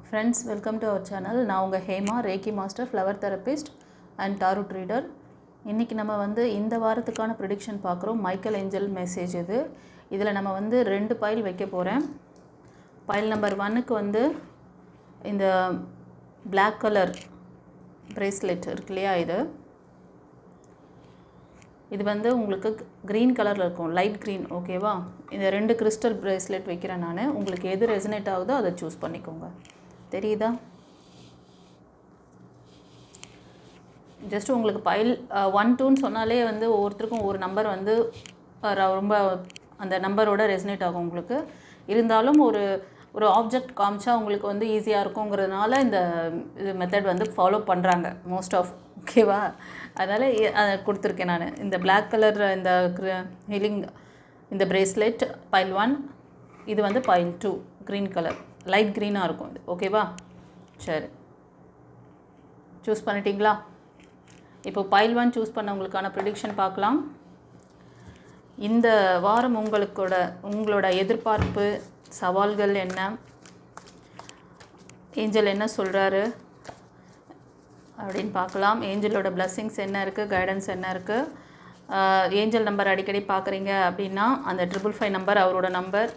Friends, welcome to our channel. நான் உங்கள் Hema, reiki master, flower therapist and tarot reader. இன்றைக்கி நம்ம இந்த வாரத்துக்கான ப்ரிடிக்ஷன் பார்க்குறோம். மைக்கேல் ஏஞ்சல் மெசேஜ் இது. இதில் நம்ம 2 பைல் வைக்க போகிறேன். பைல் நம்பர் 1க்கு இந்த பிளாக் கலர் பிரேஸ்லெட் இருக்கு இல்லையா, இது உங்களுக்கு க்ரீன் கலரில் இருக்கும், லைட் க்ரீன். ஓகேவா? இந்த 2 கிறிஸ்டல் பிரேஸ்லெட் வைக்கிறேன் நான். உங்களுக்கு எது ரெசனேட் ஆகுதோ அதை சூஸ் பண்ணிக்கோங்க. தெரியுதா? ஜஸ்ட் உங்களுக்கு பைல் 1 2ன்னு சொன்னாலே ஒவ்வொருத்தருக்கும் ஒரு நம்பர் ரொம்ப அந்த நம்பரோட ரெசனேட் ஆகும் உங்களுக்கு. இருந்தாலும் ஒரு ஆப்ஜெக்ட் காமிச்சா உங்களுக்கு ஈஸியாக இருக்குங்கிறதுனால இந்த மெத்தட் ஃபாலோ பண்ணுறாங்க மோஸ்ட் ஆஃப். ஓகேவா? அதனால் அதை கொடுத்துருக்கேன் நான். இந்த பிளாக் கலர் இந்த ஹீலிங் இந்த பிரேஸ்லெட் பைல் 1, இது பைல் 2 க்ரீன் கலர், லைட் க்ரீனாக இருக்கும் இது. ஓகேவா? சரி, சூஸ் பண்ணிட்டீங்களா? இப்போ பைல் 1 சூஸ் பண்ணவங்களுக்கான ப்ரிடிக்ஷன் பார்க்கலாம். இந்த வாரம் உங்களோட எதிர்பார்ப்பு, சவால்கள் என்ன, ஏஞ்சல் என்ன சொல்கிறாரு அப்படின்னு பார்க்கலாம். ஏஞ்சலோட பிளஸ்ஸிங்ஸ் என்ன இருக்குது, கைடன்ஸ் என்ன இருக்குது. ஏஞ்சல் நம்பர் அடிக்கடி பார்க்குறீங்க அப்படின்னா அந்த 555 நம்பர் அவரோட நம்பர்,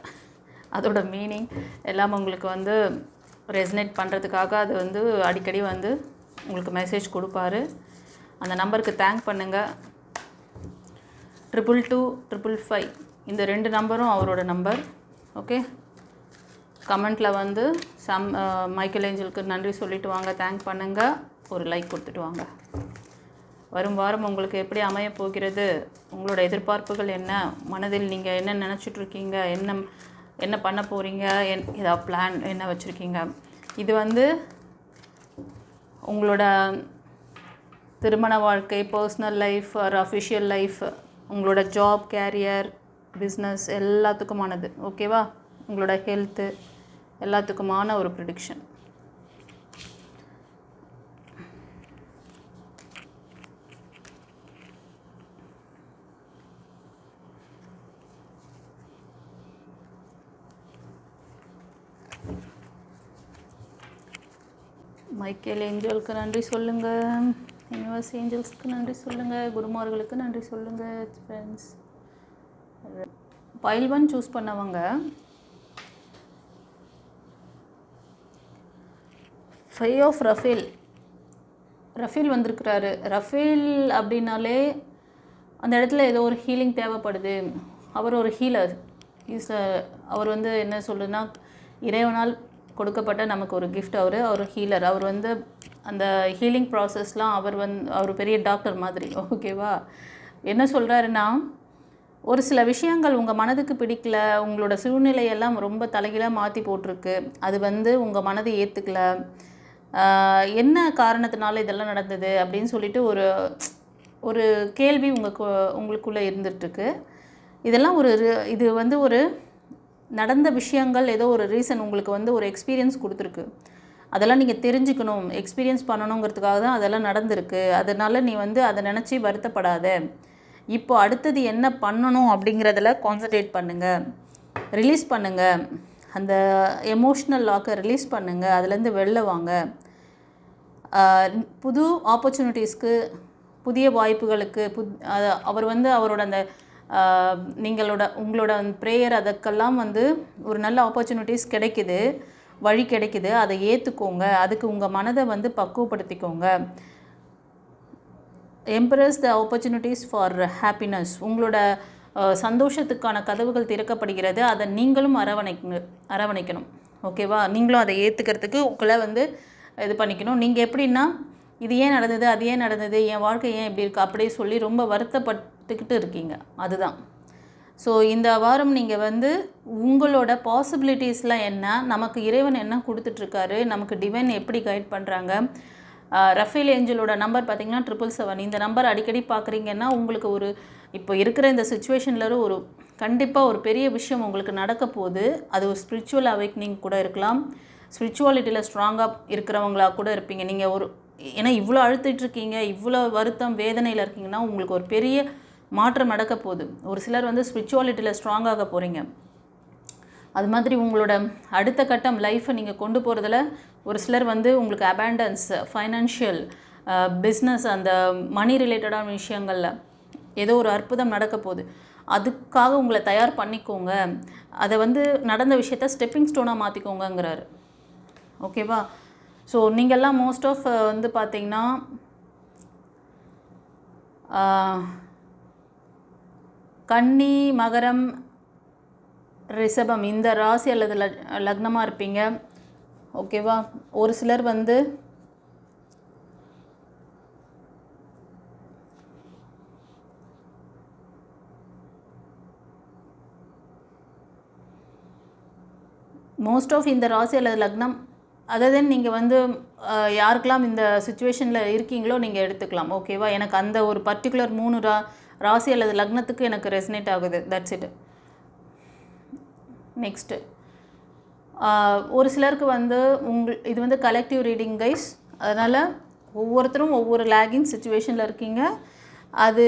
அதோட மீனிங் எல்லாம் உங்களுக்கு ரெசனேட் பண்ணுறதுக்காக அது அடிக்கடி உங்களுக்கு மெசேஜ் கொடுப்பாரு. அந்த நம்பருக்கு தேங்க் பண்ணுங்கள். 222 555 இந்த 2 நம்பரும் அவரோட நம்பர். ஓகே, கமெண்ட்டில் மைக்கேல் ஏஞ்சலுக்கு நன்றி சொல்லிட்டு வாங்க, தேங்க் பண்ணுங்கள், ஒரு லைக் கொடுத்துட்டு வாங்க. வரும் வாரம் உங்களுக்கு எப்படி அமைய போகிறது, உங்களோட எதிர்பார்ப்புகள் என்ன, மனதில் நீங்கள் என்ன நினச்சிட்ருக்கீங்க, என்ன பண்ண போகிறீங்க, ஏதாவது பிளான் என்ன வச்சுருக்கீங்க. இது உங்களோட திருமண வாழ்க்கை, personal life or official life, உங்களோட ஜாப், கேரியர், பிஸ்னஸ் எல்லாத்துக்குமானது. ஓகேவா? உங்களோட ஹெல்த்து எல்லாத்துக்குமான ஒரு ப்ரிடிக்ஷன். மைக்கேல் ஏஞ்சலுக்கு நன்றி சொல்லுங்கள், யூனிவர்ஸ் ஏஞ்சல்ஸ்க்கு நன்றி சொல்லுங்கள், குருமார்களுக்கு நன்றி சொல்லுங்கள். ஃப்ரெண்ட்ஸ், பைல் 1 சூஸ் பண்ணவங்க ஃபைவ் ஆஃப் ரஃபேல் வந்திருக்கிறாரு. ரஃபேல் அப்படின்னாலே அந்த இடத்துல ஏதோ ஒரு ஹீலிங் தேவைப்படுது. அவர் ஒரு ஹீலர். அவர் என்ன சொல்லுன்னா, இறைவனால் கொடுக்கப்பட்ட நமக்கு ஒரு கிஃப்ட். அவர் ஹீலர். அவர் அந்த ஹீலிங் ப்ராசஸ்லாம் அவர் பெரிய டாக்டர் மாதிரி. ஓகேவா? என்ன சொல்கிறாருன்னா, ஒரு சில விஷயங்கள் உங்கள் மனதுக்கு பிடிக்கல, உங்களோட சூழ்நிலையெல்லாம் ரொம்ப தலைகீழாக மாற்றி போட்டிருக்கு, அது உங்கள் மனதை ஏற்றுக்கல, என்ன காரணத்தினால இதெல்லாம் நடந்தது அப்படின்னு சொல்லிட்டு ஒரு கேள்வி உங்களுக்குள்ளே இருந்துகிட்ருக்கு. இதெல்லாம் இது ஒரு நடந்த விஷயங்கள், ஏதோ ஒரு ரீசன் உங்களுக்கு ஒரு எக்ஸ்பீரியன்ஸ் கொடுத்துருக்கு. அதெல்லாம் நீங்கள் தெரிஞ்சுக்கணும், எக்ஸ்பீரியன்ஸ் பண்ணணுங்கிறதுக்காக தான் அதெல்லாம் நடந்திருக்கு. அதனால் நீ அதை நினச்சி வருத்தப்படாத. இப்போ அடுத்தது என்ன பண்ணணும் அப்படிங்கிறதில் கான்சன்ட்ரேட் பண்ணுங்கள், ரிலீஸ் பண்ணுங்கள். அந்த எமோஷ்னல் லாக்கை ரிலீஸ் பண்ணுங்கள், அதுலேருந்து வெளில வாங்க. புது ஆப்பர்ச்சுனிட்டிஸ்க்கு, புதிய வாய்ப்புகளுக்கு அவர் அவரோட அந்த உங்களோட ப்ரேயர் அதுக்கெல்லாம் ஒரு நல்ல ஆப்பர்ச்சுனிட்டிஸ் கிடைக்குது, வழி கிடைக்குது. அதை ஏற்றுக்கோங்க, அதுக்கு உங்கள் மனதை பக்குவப்படுத்திக்கோங்க. Embrace the opportunities for happiness. உங்களோட சந்தோஷத்துக்கான கதவுகள் திறக்கப்படுகிறது. அதை நீங்களும் அரவணைக்கணும். ஓகேவா? நீங்களும் அதை ஏற்றுக்கிறதுக்கு உங்களை இது பண்ணிக்கணும். நீங்கள் எப்படின்னா, இது ஏன் நடந்தது, அது ஏன் நடந்தது, என் வாழ்க்கை ஏன் இப்படி இருக்குது அப்படியே சொல்லி ரொம்ப வருத்தப்பட்டுக்கிட்டு இருக்கீங்க. அதுதான். ஸோ இந்த வாரம் நீங்கள் உங்களோட பாசிபிலிட்டிஸ்லாம் என்ன, நமக்கு இறைவன் என்ன கொடுத்துட்ருக்காரு, நமக்கு டிவைன் எப்படி கைட் பண்ணுறாங்க. ரஃபேல் ஏஞ்சலோட நம்பர் பார்த்திங்கன்னா 777. இந்த நம்பர் அடிக்கடி பார்க்குறீங்கன்னா உங்களுக்கு இப்போ இருக்கிற இந்த சுச்சுவேஷனில் கண்டிப்பாக ஒரு பெரிய விஷயம் உங்களுக்கு நடக்க போகுது. அது ஒரு ஸ்பிரிச்சுவல் அவேக்னிங் கூட இருக்கலாம், ஸ்பிரிச்சுவாலிட்டியில் ஸ்ட்ராங்காக இருக்கிறவங்களாக கூட இருப்பீங்க. நீங்கள் ஏன்னா இவ்வளோ அழுத்திட்டுருக்கீங்க, இவ்வளோ வருத்தம், வேதனையில் இருக்கீங்கன்னா உங்களுக்கு ஒரு பெரிய மாற்றம் நடக்க போகுது. ஒரு சிலர் ஸ்பிரிச்சுவாலிட்டியில் ஸ்ட்ராங்காக போகிறீங்க. அது மாதிரி உங்களோட அடுத்த கட்டம் லைஃப்பை நீங்கள் கொண்டு போகிறதுல ஒரு சிலர் வந்து உங்களுக்கு அபேண்டன்ஸ், ஃபைனான்ஷியல், பிஸ்னஸ், அந்த மணி ரிலேட்டடான விஷயங்களில் ஏதோ ஒரு அற்புதம் நடக்க போகுது. அதுக்காக உங்களை தயார் பண்ணிக்கோங்க. அதை வந்து நடந்த விஷயத்த ஸ்டெப்பிங் ஸ்டோனாக மாற்றிக்கோங்கங்கிறாரு. ஓகேவா? ஸோ நீங்கள்லாம் மோஸ்ட் ஆஃப் வந்து பார்த்திங்கன்னா கன்னி, மகரம், ரிஷபம் இந்த ராசி அல்லது லக்னமாக இருப்பீங்க. ஓகேவா? ஒரு சிலர் வந்து மோஸ்ட் ஆஃப் இந்த ராசி அல்லது லக்னம், அதாவது நீங்கள் வந்து யாருக்கெல்லாம் இந்த சுச்சுவேஷனில் இருக்கீங்களோ நீங்கள் எடுத்துக்கலாம். ஓகேவா? எனக்கு அந்த ஒரு பர்டிகுலர் 3 ராசி அல்லது லக்னத்துக்கு எனக்கு ரெசனேட் ஆகுது. That's it. நெக்ஸ்ட்டு ஒரு சிலருக்கு வந்து இது வந்து கலெக்டிவ் ரீடிங் கைஸ். அதனால் ஒவ்வொருத்தரும் ஒவ்வொரு லேகிங் சுச்சுவேஷனில் இருக்கீங்க. அது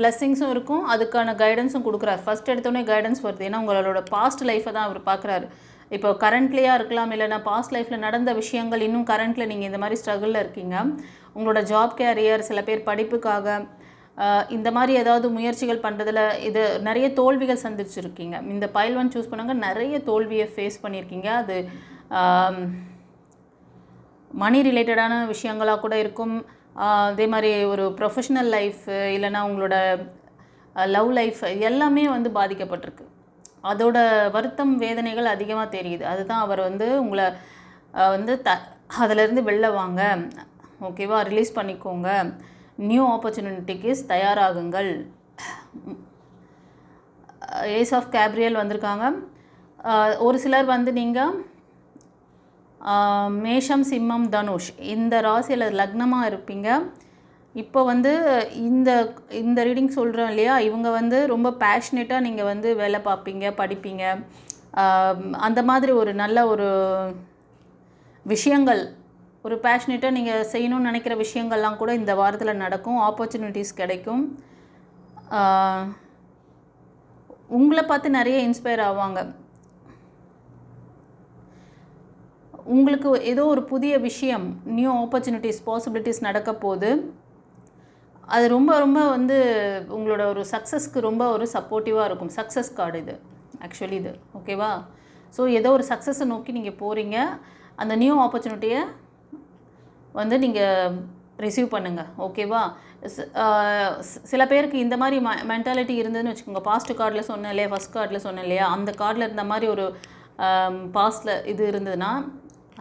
பிளெஸ்ஸிங்ஸும் இருக்கும், அதுக்கான கைடன்ஸும் கொடுக்குறாரு. ஃபஸ்ட் எடுத்தோடனே கைடன்ஸ் வருது. ஏன்னா உங்களோட பாஸ்ட் லைஃப்பை தான் அவர் பார்க்குறாரு. இப்போ கரண்ட்லியாக இருக்கலாம், இல்லைனா பாஸ்ட் லைஃப்பில் நடந்த விஷயங்கள் இன்னும் கரண்ட்டில் நீங்கள் இந்த மாதிரி ஸ்ட்ரகிளில் இருக்கீங்க. உங்களோட ஜாப் கேரியர், சில பேர் படிப்புக்காக இந்த மாதிரி ஏதாவது முயற்சிகள் பண்ணுறதுல இது நிறைய தோல்விகள் சந்திச்சிருக்கீங்க. இந்த பைல் 1 சூஸ் பண்ணாங்க, நிறைய தோல்வியை ஃபேஸ் பண்ணியிருக்கீங்க. அது மணி ரிலேட்டடான விஷயங்களாக கூட இருக்கும். அதே மாதிரி ஒரு ப்ரொஃபஷ்னல் லைஃப், இல்லைனா உங்களோட லவ் லைஃப் எல்லாமே வந்து பாதிக்கப்பட்டிருக்கு. அதோட வருத்தம், வேதனைகள் அதிகமாக தெரியுது. அதுதான் அவர் வந்து உங்களை வந்து அதிலேருந்து வெளில வாங்க, ஓகேவா, ரிலீஸ் பண்ணிக்கோங்க, நியூ ஆப்பர்ச்சுனிட்டிக்கு தயாராகுங்கள். ஏஸ் ஆஃப் கேப்ரியல் வந்திருக்காங்க. ஒரு சிலர் வந்து நீங்கள் மேஷம், சிம்மம், தனுஷ் இந்த ராசியில் லக்னமாக இருப்பீங்க. இப்போ வந்து இந்த ரீடிங் சொல்கிறோம் இல்லையா, இவங்க வந்து ரொம்ப பேஷனேட்டாக நீங்கள் வந்து வேலை பார்ப்பீங்க, படிப்பீங்க. அந்த மாதிரி ஒரு நல்ல ஒரு விஷயங்கள், ஒரு பேஷனேட்டாக நீங்கள் செய்யணும்னு நினைக்கிற விஷயங்கள்லாம் கூட இந்த வாரத்தில் நடக்கும். ஆப்பர்ச்சுனிட்டிஸ் கிடைக்கும். உங்களை பார்த்து நிறைய இன்ஸ்பயர் ஆவாங்க. உங்களுக்கு ஏதோ ஒரு புதிய விஷயம், நியூ ஆப்பர்ச்சுனிட்டிஸ், பாசிபிலிட்டிஸ் நடக்க போகுது. அது ரொம்ப ரொம்ப வந்து உங்களோட ஒரு சக்ஸஸ்க்கு ரொம்ப ஒரு சப்போர்ட்டிவாக இருக்கும். சக்ஸஸ் கார்டு இது ஆக்சுவலி இது. ஓகேவா? ஸோ ஏதோ ஒரு சக்ஸஸை நோக்கி நீங்கள் போகிறீங்க. அந்த நியூ ஆப்பர்ச்சுனிட்டியை வந்து நீங்கள் ரிசீவ் பண்ணுங்கள். ஓகேவா? சில பேருக்கு இந்த மாதிரி மென்டாலிட்டி இருந்ததுன்னு வச்சுக்கோங்க. பாஸ்ட் கார்டில் சொன்னேன் இல்லையா, ஃபஸ்ட் கார்டில் சொன்னேன் இல்லையா, அந்த கார்டில் இருந்த மாதிரி ஒரு பாஸ்டில் இது இருந்ததுன்னா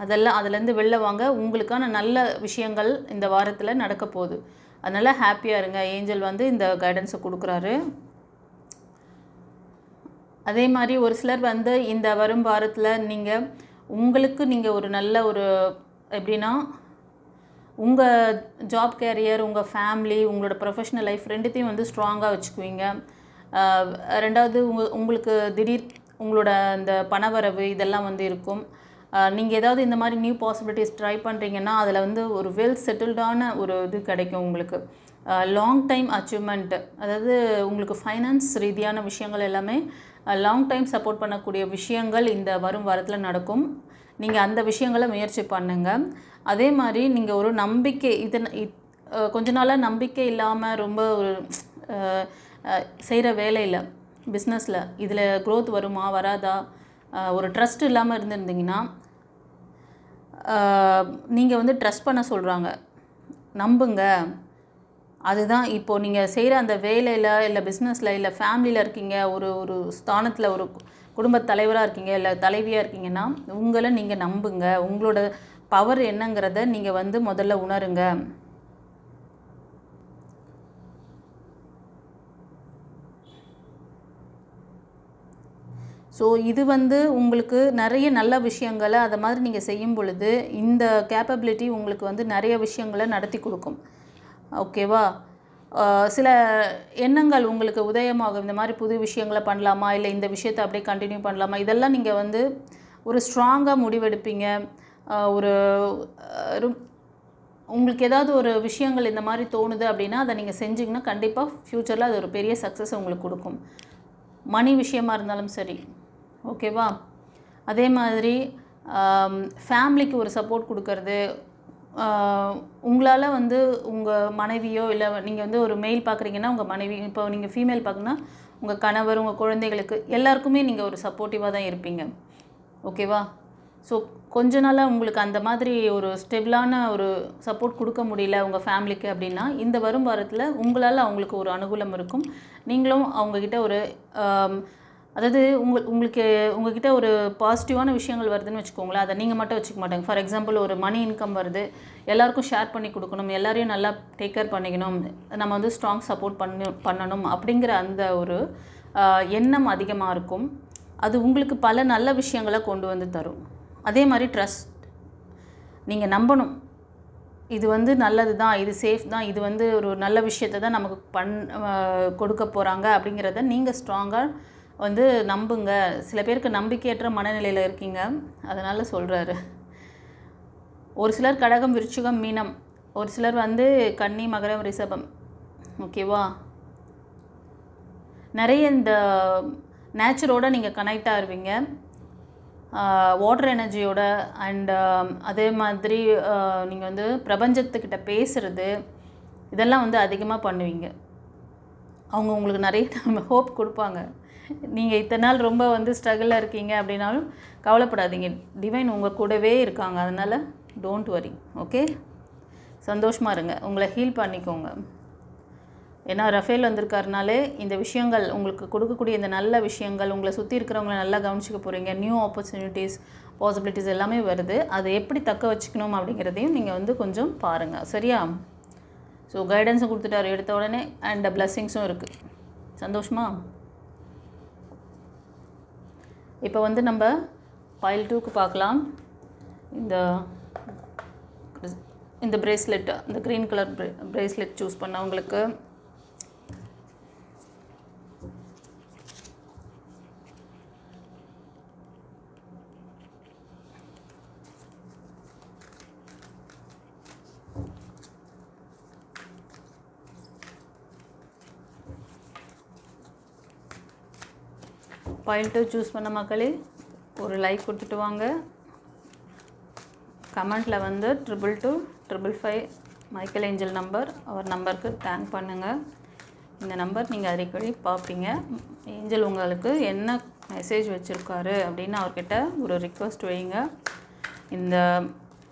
அதெல்லாம் அதுலேருந்து வெளில வாங்க. உங்களுக்கான நல்ல விஷயங்கள் இந்த வாரத்தில் நடக்க போகுது. அதனால் ஹாப்பியாக இருங்க. ஏஞ்சல் வந்து இந்த கைடன்ஸை கொடுக்குறாரு. அதே மாதிரி ஒரு சிலர் வந்து இந்த வரும் வாரத்தில் நீங்கள் ஒரு நல்ல ஒரு எப்படின்னா உங்கள் ஜாப் கேரியர், உங்கள் ஃபேமிலி, உங்களோட ப்ரொஃபஷ்னல் லைஃப் ரெண்டுத்தையும் வந்து ஸ்ட்ராங்காக வச்சுக்குவீங்க. ரெண்டாவது உங்களுக்கு உங்களோட இந்த பணவரவு இதெல்லாம் வந்து இருக்கும். நீங்கள் ஏதாவது இந்த மாதிரி நியூ பாசிபிலிட்டிஸ் ட்ரை பண்ணுறீங்கன்னா அதில் வந்து ஒரு வெல் செட்டில்டான ஒரு இது கிடைக்கும் உங்களுக்கு. லாங் டைம் அச்சீவ்மெண்ட், அதாவது உங்களுக்கு ஃபைனான்ஸ் ரீதியான விஷயங்கள் எல்லாமே லாங் டைம் சப்போர்ட் பண்ணக்கூடிய விஷயங்கள் இந்த வரும் வாரத்தில் நடக்கும். நீங்கள் அந்த விஷயங்களை முயற்சி பண்ணுங்கள். அதே மாதிரி நீங்கள் ஒரு நம்பிக்கை, கொஞ்ச நாளாக நம்பிக்கை இல்லாமல் ரொம்ப ஒரு செய்கிற வேலையில், பிஸ்னஸில் இதில் க்ரோத் வருமா வராதா, ஒரு ட்ரஸ்ட் இல்லாமல் இருந்திருந்தீங்கன்னா நீங்கள் வந்து ட்ரஸ்ட் பண்ண சொல்கிறாங்க. நம்புங்க. அதுதான் இப்போது நீங்கள் செய்கிற அந்த வேலையில், இல்லை பிஸ்னஸில், இல்லை ஃபேமிலியில் இருக்கீங்க, ஒரு ஸ்தானத்தில் ஒரு குடும்பத் தலைவராக இருக்கீங்க, இல்லை தலைவியாக இருக்கீங்கன்னா உங்களை நீங்கள் நம்புங்க. உங்களோட பவர் என்னங்கிறத நீங்கள் வந்து முதல்ல உணருங்க. ஸோ இது வந்து உங்களுக்கு நிறைய நல்ல விஷயங்களை அதை மாதிரி நீங்கள் செய்யும் பொழுது இந்த கேப்பபிலிட்டி உங்களுக்கு வந்து நிறைய விஷயங்களை நடத்தி கொடுக்கும். ஓகேவா? சில எண்ணங்கள் உங்களுக்கு உதயமாகும். இந்த மாதிரி புது விஷயங்களை பண்ணலாமா, இல்லை இந்த விஷயத்தை அப்படியே கண்டினியூ பண்ணலாமா, இதெல்லாம் நீங்கள் வந்து ஒரு ஸ்ட்ராங்காக முடிவெடுப்பீங்க. ஒரு உங்களுக்கு ஏதாவது ஒரு விஷயங்கள் இந்த மாதிரி தோணுது அப்படின்னா அதை நீங்கள் செஞ்சிங்கன்னா கண்டிப்பாக ஃப்யூச்சரில் அது ஒரு பெரிய சக்ஸஸ் உங்களுக்கு கொடுக்கும். மணி விஷயமாக இருந்தாலும் சரி. ஓகேவா? அதே மாதிரி ஃபேமிலிக்கு ஒரு சப்போர்ட் கொடுக்கறது. உங்களால் வந்து உங்கள் மனைவியோ இல்லை நீங்கள் வந்து ஒரு மெயில் பார்க்குறீங்கன்னா உங்கள் மனைவி, இப்போ நீங்கள் ஃபீமேல் பார்க்குன்னா உங்கள் கணவர், உங்கள் குழந்தைகளுக்கு எல்லாருக்குமே நீங்கள் ஒரு சப்போர்ட்டிவாக தான் இருப்பீங்க. ஓகேவா? ஸோ கொஞ்ச நாளாக உங்களுக்கு அந்த மாதிரி ஒரு ஸ்டெபிளான ஒரு சப்போர்ட் கொடுக்க முடியல உங்கள் ஃபேமிலிக்கு அப்படின்னா, இந்த வரும் வாரத்தில் உங்களால் அவங்களுக்கு ஒரு அனுகூலம் இருக்கும். நீங்களும் அவங்கக்கிட்ட ஒரு அதாவது உங்களுக்கு உங்கள்கிட்ட ஒரு பாசிட்டிவான விஷயங்கள் வருதுன்னு வச்சுக்கோங்களேன். அதை நீங்கள் மட்டும் வச்சுக்க மாட்டாங்க. ஃபார் எக்ஸாம்பிள் ஒரு மணி இன்கம் வருது, எல்லாருக்கும் ஷேர் பண்ணி கொடுக்கணும், எல்லாரையும் நல்லா டேக் கேர் பண்ணிக்கணும், நம்ம வந்து ஸ்ட்ராங் சப்போர்ட் பண்ணணும் அப்படிங்கிற அந்த ஒரு எண்ணம் அதிகமாக இருக்கும். அது உங்களுக்கு பல நல்ல விஷயங்களை கொண்டு வந்து தரும். அதே மாதிரி ட்ரஸ்ட், நீங்கள் நம்பணும், இது வந்து நல்லது தான், இது சேஃப் தான், இது வந்து ஒரு நல்ல விஷயத்தை தான் நமக்கு கொடுக்க போகிறாங்க அப்படிங்கிறத நீங்கள் ஸ்ட்ராங்காக வந்து நம்புங்க. சில பேருக்கு நம்பிக்கையற்ற மனநிலையில் இருக்கீங்க, அதனால் சொல்கிறாரு. ஒரு சிலர் கடகம், விருச்சிகம், மீனம், ஒரு சிலர் வந்து கன்னி, மகரம், ரிஷபம். ஓகேவா? நிறைய இந்த நேச்சரோடு நீங்கள் கனெக்ட் ஆகிருவீங்க, வாட்டர் எனர்ஜியோட. அண்ட் அதே மாதிரி நீங்கள் வந்து பிரபஞ்சத்துக்கிட்ட பேசுகிறது, இதெல்லாம் வந்து அதிகமாக பண்ணுவீங்க. அவங்க உங்களுக்கு நிறைய ஹோப் கொடுப்பாங்க. நீங்கள் இத்தனை நாள் ரொம்ப வந்து ஸ்ட்ரகிளில் இருக்கீங்க அப்படின்னாலும் கவலைப்படாதீங்க, டிவைன் உங்கள் கூடவே இருக்காங்க. அதனால் டோன்ட் வரி. ஓகே, சந்தோஷமாக இருங்க, உங்களை ஹீல் பண்ணிக்கோங்க. ஏன்னா ரஃபேல் வந்திருக்காருனாலே இந்த விஷயங்கள் உங்களுக்கு கொடுக்கக்கூடிய இந்த நல்ல விஷயங்கள், உங்களை சுற்றி இருக்கிறவங்கள நல்லா கவனிச்சிக்க போகிறீங்க, நியூ ஆப்பர்ச்சுனிட்டிஸ், பாசிபிலிட்டிஸ் எல்லாமே வருது. அதை எப்படி தக்க வச்சுக்கணும் அப்படிங்கிறதையும் நீங்கள் வந்து கொஞ்சம் பாருங்கள். சரியா? ஸோ கைடன்ஸும் கொடுத்துட்டாரு எடுத்த உடனே, அண்ட் பிளெஸ்ஸிங்ஸும் இருக்குது. சந்தோஷமா? இப்போ வந்து நம்ம பைல் 2க்கு பார்க்கலாம். இந்த பிரேஸ்லெட், இந்த க்ரீன் கலர் பிரேஸ்லெட் சூஸ் பண்ணவங்களுக்கு பைல் 2 சூஸ் பண்ண மக்களே ஒரு லைக் கொடுத்துட்டு வாங்க. கமெண்ட்டில் வந்து 22255 மைக்கேல் ஏஞ்சல் நம்பர், அவர் நம்பருக்கு தேங்க் பண்ணுங்கள். இந்த நம்பர் நீங்கள் அடிக்கடி பார்ப்பீங்க. ஏஞ்சல் உங்களுக்கு என்ன மெசேஜ் வச்சுருக்காரு அப்படின்னு அவர்கிட்ட ஒரு ரிக்வெஸ்ட் வைங்க. இந்த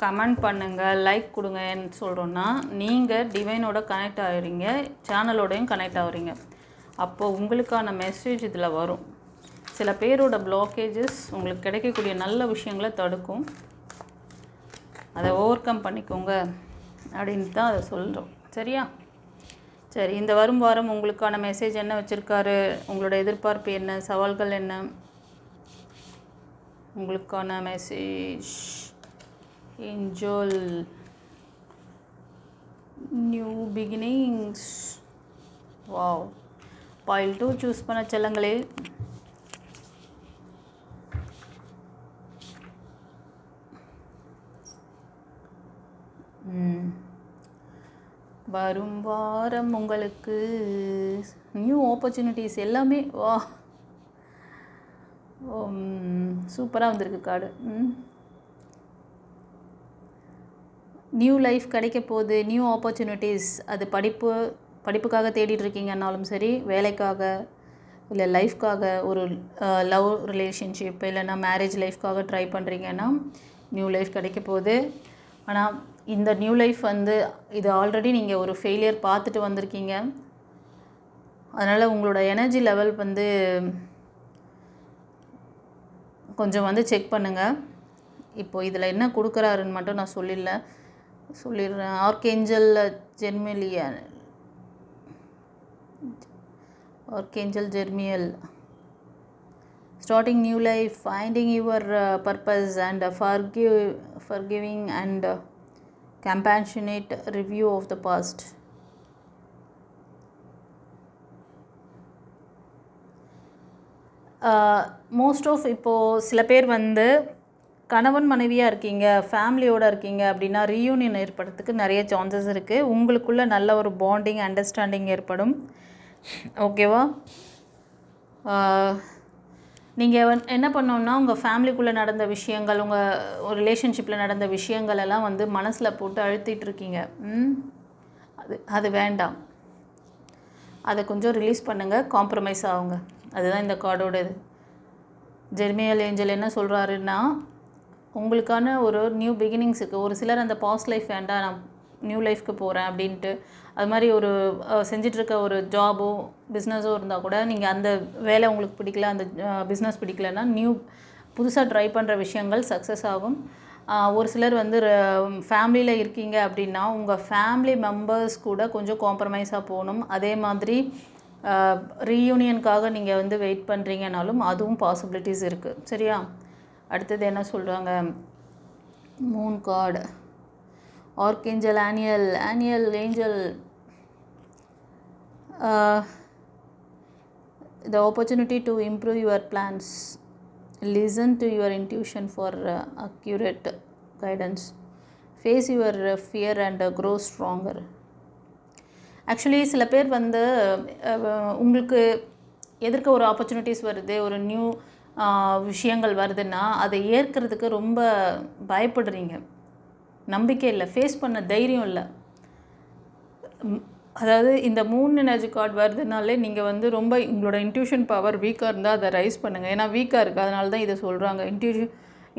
கமெண்ட் பண்ணுங்கள், லைக் கொடுங்கன்னு சொல்கிறோன்னா நீங்கள் டிவைனோட கனெக்ட் ஆகிறீங்க, சேனலோடையும் கனெக்ட் ஆகிறீங்க. அப்போது உங்களுக்கான மெசேஜ் இதில் வரும். சில பேரோட பிளாக்கேஜஸ் உங்களுக்கு கிடைக்கக்கூடிய நல்ல விஷயங்களை தடுக்கும், அதை ஓவர் கம் பண்ணிக்கோங்க அப்படின்ட்டு தான் அதை சொல்கிறோம். சரியா? சரி, இந்த வரும் வாரம் உங்களுக்கான மெசேஜ் என்ன வச்சுருக்காரு, உங்களோட எதிர்பார்ப்பு என்ன, சவால்கள் என்ன, உங்களுக்கான message. Enjoy new beginnings. Wow, file 2 choose பண்ண செல்லங்களே. வரும் வாரம் உங்களுக்கு நியூ ஆப்பர்ச்சுனிட்டிஸ் எல்லாமே. வா, சூப்பராக வந்திருக்கு கார்டு. நியூ லைஃப் கிடைக்க போகுது, நியூ ஆப்பர்ச்சுனிட்டிஸ். அது படிப்புக்காக தேடிட்டு இருக்கீங்கன்னாலும் சரி, வேலைக்காக இல்லை லைஃப்காக, ஒரு லவ் ரிலேஷன்ஷிப் இல்லைன்னா மேரேஜ் லைஃப்காக ட்ரை பண்ணுறீங்கன்னா நியூ லைஃப் கிடைக்க போகுது. ஆனால் இந்த நியூ லைஃப் வந்து இது ஆல்ரெடி நீங்கள் ஒரு ஃபெயிலியர் பார்த்துட்டு வந்திருக்கீங்க. அதனால் உங்களோட எனர்ஜி லெவல் வந்து கொஞ்சம் வந்து செக் பண்ணுங்கள். இப்போது இதில் என்ன கொடுக்குறாருன்னு மட்டும் நான் சொல்லிடுறேன். Archangel Jeremiel, starting new life, finding your purpose and forgiving and compassionate review of the past. Most of இப்போது சில பேர் வந்து கணவன் மனைவியாக இருக்கீங்க, ஃபேமிலியோடு இருக்கீங்க அப்படின்னா ரீயூனியன் ஏற்படுறதுக்கு நிறைய சான்சஸ் இருக்குது. உங்களுக்குள்ளே நல்ல ஒரு பாண்டிங், அண்டர்ஸ்டாண்டிங் ஏற்படும். ஓகேவா? நீங்கள் என்ன பண்ணோன்னா உங்கள் ஃபேமிலிக்குள்ளே நடந்த விஷயங்கள், உங்கள் ரிலேஷன்ஷிப்பில் நடந்த விஷயங்கள் எல்லாம் வந்து மனசில் போட்டு அழுத்திட்டு இருக்கீங்க. அது வேண்டாம். அதை கொஞ்சம் ரிலீஸ் பண்ணுங்கள், காம்ப்ரமைஸ் ஆகுங்க. அதுதான் இந்த கார்டோட இது. ஜெர்மியல் ஏஞ்சல் என்ன சொல்கிறாருன்னா, உங்களுக்கான ஒரு நியூ பிகினிங்ஸுக்கு ஒரு சிலர் அந்த பாஸ்ட் லைஃப் வேண்டாம், நான் நியூ லைஃப்க்கு போகிறேன் அப்படின்ட்டு அது மாதிரி ஒரு செஞ்சிட்ருக்க ஒரு ஜாபோ பிஸ்னஸோ இருந்தால் கூட நீங்கள் அந்த வேலை உங்களுக்கு பிடிக்கல, அந்த பிஸ்னஸ் பிடிக்கலன்னா புதுசாக ட்ரை பண்ணுற விஷயங்கள் சக்ஸஸ் ஆகும். ஒரு சிலர் வந்து ஃபேமிலியில் இருக்கீங்க அப்படின்னா உங்கள் ஃபேமிலி மெம்பர்ஸ் கூட கொஞ்சம் காம்ப்ரமைஸாக போகணும். அதே மாதிரி ரீயூனியனுக்காக நீங்கள் வந்து வெயிட் பண்ணுறீங்கனாலும் அதுவும் பாசிபிலிட்டிஸ் இருக்குது. சரியா? அடுத்தது என்ன சொல்கிறாங்க? Moon card, archangel Anael angel. The opportunity to improve your plans. Listen to your intuition for accurate guidance. Face your fear and grow stronger. Actually சில பேர் வந்து உங்களுக்கு எதிர்க்க ஒரு ஆப்பர்ச்சுனிட்டிஸ் வருது, ஒரு நியூ விஷயங்கள் வருதுன்னா அதை ஏற்கிறதுக்கு ரொம்ப பயப்படுறீங்க. நம்பிக்கை இல்லை, ஃபேஸ் பண்ண தைரியம் இல்லை. அதாவது இந்த மூன் எனர்ஜி கார்டு வருதுனாலே நீங்கள் வந்து ரொம்ப உங்களோட இன்ட்யூஷன் பவர் வீக்காக இருந்தால் அதை ரைஸ் பண்ணுங்கள். ஏன்னா வீக்காக இருக்குது, அதனால தான் இதை சொல்கிறாங்க.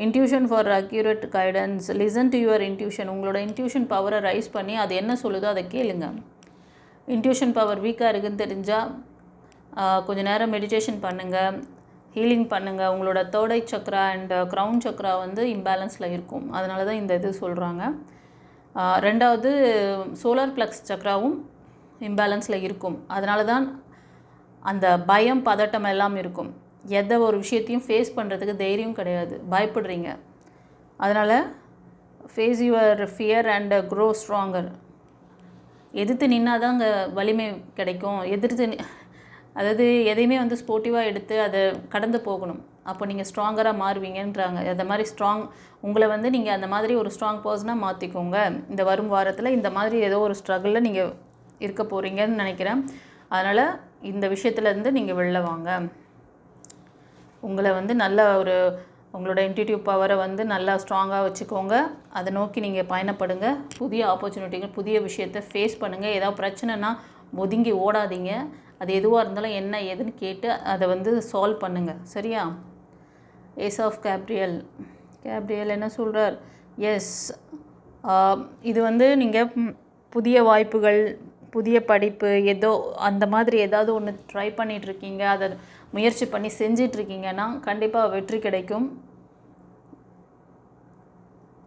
Intuition for accurate guidance. Listen to your intuition. உங்களோட இன்ட்யூஷன் பவரை ரைஸ் பண்ணி அது என்ன சொல்லுதோ அதை கேளுங்க. இன்ட்யூஷன் பவர் வீக்காக இருக்குதுன்னு தெரிஞ்சால் கொஞ்சம் நேரம் மெடிடேஷன் பண்ணுங்கள், ஹீலிங் பண்ணுங்கள். உங்களோட third I Chakra and crown Chakra வந்து இம்பேலன்ஸில் இருக்கும், அதனால தான் இந்த இது சொல்கிறாங்க. ரெண்டாவது சோலார் ப்ளக்ஸ் சக்ராவும் இம்பேலன்ஸில் இருக்கும், அதனால தான் அந்த பயம் பதட்டம் எல்லாம் இருக்கும். எந்த ஒரு விஷயத்தையும் ஃபேஸ் பண்ணுறதுக்கு தைரியம் கிடையாது, பயப்படுறீங்க. அதனால் face your fear and grow stronger. எதிர்த்து நின்னால் தான் அங்கே வலிமை கிடைக்கும். அதாவது எதையுமே வந்து ஸ்போர்ட்டிவாக எடுத்து அதை கடந்து போகணும், அப்போ நீங்கள் ஸ்ட்ராங்கராக மாறுவீங்கன்றாங்க. அந்த மாதிரி உங்களை வந்து நீங்கள் அந்த மாதிரி ஒரு ஸ்ட்ராங் பர்சனாக மாற்றிக்கோங்க. இந்த வரும் வாரத்தில் இந்த மாதிரி ஏதோ ஒரு ஸ்ட்ரகிளில் நீங்கள் இருக்க போகிறீங்கன்னு நினைக்கிறேன். அதனால் இந்த விஷயத்துலேருந்து நீங்கள் வெளில வாங்க. உங்களை வந்து நல்ல உங்களோட இன்ட்யூட்டிவ் பவரை வந்து நல்லா ஸ்ட்ராங்காக வச்சுக்கோங்க. அதை நோக்கி நீங்கள் பயணப்படுங்க. புதிய ஆப்பர்ச்சுனிட்டிகள், புதிய விஷயத்தை ஃபேஸ் பண்ணுங்கள். ஏதாவது பிரச்சனைனா ஒதுங்கி ஓடாதீங்க. அது எதுவாக இருந்தாலும் என்ன ஏதுன்னு கேட்டு அதை வந்து சால்வ் பண்ணுங்கள். சரியா? ஏஸ் ஆஃப் கேப்ரியல் என்ன சொல்கிறார்? எஸ், இது வந்து நீங்கள் புதிய வாய்ப்புகள், புதிய படிப்பு, ஏதோ அந்த மாதிரி ஏதாவது ஒன்று ட்ரை பண்ணிகிட்ருக்கீங்க, அதை முயற்சி பண்ணி செஞ்சிட்ருக்கீங்கன்னா கண்டிப்பாக வெற்றி கிடைக்கும்.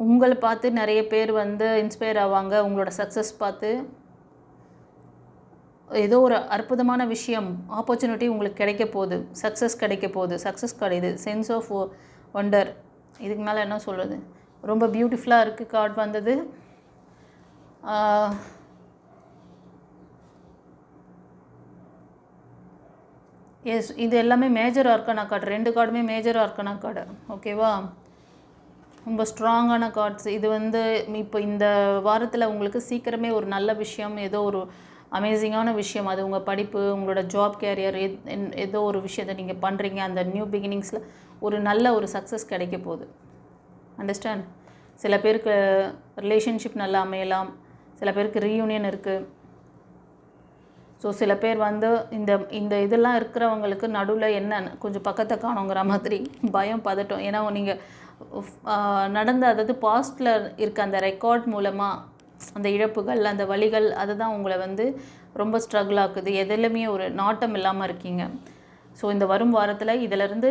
உங்களை பார்த்து நிறைய பேர் வந்து இன்ஸ்பயர் ஆவாங்க. உங்களோட சக்ஸஸ் பார்த்து ஏதோ ஒரு அற்புதமான விஷயம், ஆப்பர்ச்சுனிட்டி உங்களுக்கு கிடைக்க போகுது, சக்ஸஸ் கிடைக்குது. Sense of wonder. இதுக்கு மேலே என்ன சொல்கிறது? ரொம்ப பியூட்டிஃபுல்லாக இருக்குது கார்டு வந்தது. எஸ், இது எல்லாமே மேஜர் ஆர்கானா கார்டு. 2 கார்டுமே மேஜர் ஆர்கானா கார்டு. ஓகேவா? ரொம்ப ஸ்ட்ராங்கான கார்ட்ஸ். இது வந்து இப்போ இந்த வாரத்தில் உங்களுக்கு சீக்கிரமே ஒரு நல்ல விஷயம், ஏதோ ஒரு அமேசிங்கான விஷயம், அது உங்கள் படிப்பு, உங்களோட ஜாப் கேரியர், ஏதோ ஒரு விஷயத்தை நீங்கள் பண்ணுறீங்க, அந்த நியூ பிகினிங்ஸில் ஒரு நல்ல ஒரு சக்ஸஸ் கிடைக்க போகுது. அண்டர்ஸ்டாண்ட்? சில பேருக்கு ரிலேஷன்ஷிப் நல்லா அமையலாம், சில பேருக்கு ரீயூனியன் இருக்குது. ஸோ சில பேர் வந்து இந்த இதெல்லாம் இருக்கிறவங்களுக்கு நடுவில் என்ன கொஞ்சம் பக்கத்தை காணுங்கிற மாதிரி பயம் பதட்டம். ஏன்னா நீங்கள் நடந்த, அதாவது பாஸ்டில் இருக்க அந்த ரெக்கார்ட் மூலமாக அந்த இழப்புகள், அந்த வலிகள், அதுதான் உங்களை வந்து ரொம்ப ஸ்ட்ரகிள் ஆக்குது. எதுலையுமே ஒரு நாட்டம் இல்லாமல் இருக்கீங்க. ஸோ இந்த வரும் வாரத்தில் இதிலேருந்து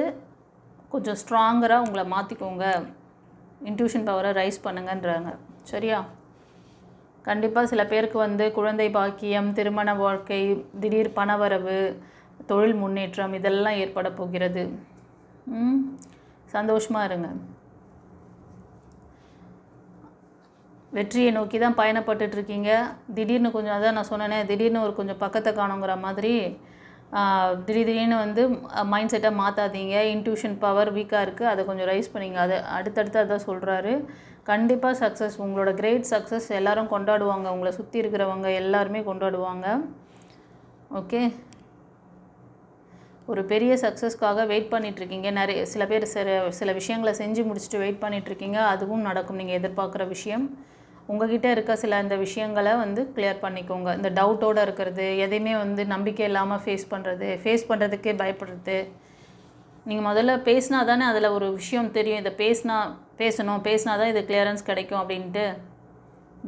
கொஞ்சம் ஸ்ட்ராங்கராக உங்களை மாற்றிக்கோங்க, இன்ட்யூஷன் பவரை ரைஸ் பண்ணுங்கன்றாங்க. சரியா? கண்டிப்பாக சில பேருக்கு வந்து குழந்தை பாக்கியம், திருமண வாழ்க்கை, திடீர் பணவரவு, தொழில் முன்னேற்றம் இதெல்லாம் ஏற்பட போகிறது. சந்தோஷமாக இருங்க. வெற்றியை நோக்கி தான் பயணப்பட்டுட்ருக்கீங்க. திடீர்னு கொஞ்சம், அதான் நான் சொன்னேனே, திடீர்னு ஒரு கொஞ்சம் பக்கத்தை காணுங்கிற மாதிரி திடீர்னு வந்து மைண்ட் செட்டை மாற்றாதீங்க. இன்ட்யூஷன் பவர் வீக்காக இருக்குது, அதை கொஞ்சம் ரைஸ் பண்ணிங்க. அதை அடுத்தடுத்து அதான் சொல்கிறாரு. கண்டிப்பாக சக்ஸஸ், உங்களோட கிரேட் சக்ஸஸ் எல்லோரும் கொண்டாடுவாங்க, உங்களை சுற்றி இருக்கிறவங்க எல்லாருமே கொண்டாடுவாங்க. ஓகே, ஒரு பெரிய சக்ஸஸ்க்காக வெயிட் பண்ணிகிட்ருக்கீங்க. சில பேர் சில விஷயங்களை செஞ்சு முடிச்சுட்டு வெயிட் பண்ணிகிட்ருக்கீங்க. அதுவும் நடக்கும். நீங்கள் எதிர்பார்க்குற விஷயம் உங்ககிட்ட இருக்க சில இந்த விஷயங்களை வந்து கிளியர் பண்ணிக்கோங்க. இந்த டவுட்டோடு இருக்கிறது, எதையுமே வந்து நம்பிக்கை இல்லாமல் ஃபேஸ் பண்ணுறதுக்கே பயப்படுறது. நீங்கள் முதல்ல பேசினா தானே அதில் ஒரு விஷயம் தெரியும். இதை பேசினா தான் இது கிளியரன்ஸ் கிடைக்கும் அப்படின்ட்டு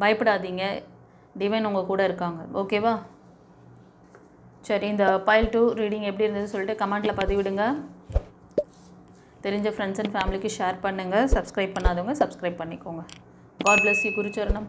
பயப்படாதீங்க. டிவைன் உங்கள் கூட இருக்காங்க. ஓகேவா? சரி, இந்த பைல் 2 ரீடிங் எப்படி இருந்ததுன்னு சொல்லிட்டு கமெண்ட்டில் பதிவிடுங்க. தெரிஞ்ச ஃப்ரெண்ட்ஸ் அண்ட் ஃபேமிலிக்கு ஷேர் பண்ணுங்கள். சப்ஸ்கிரைப் பண்ணாதவங்க சப்ஸ்கிரைப் பண்ணிக்கோங்க. God bless you. குருச்சரணம்.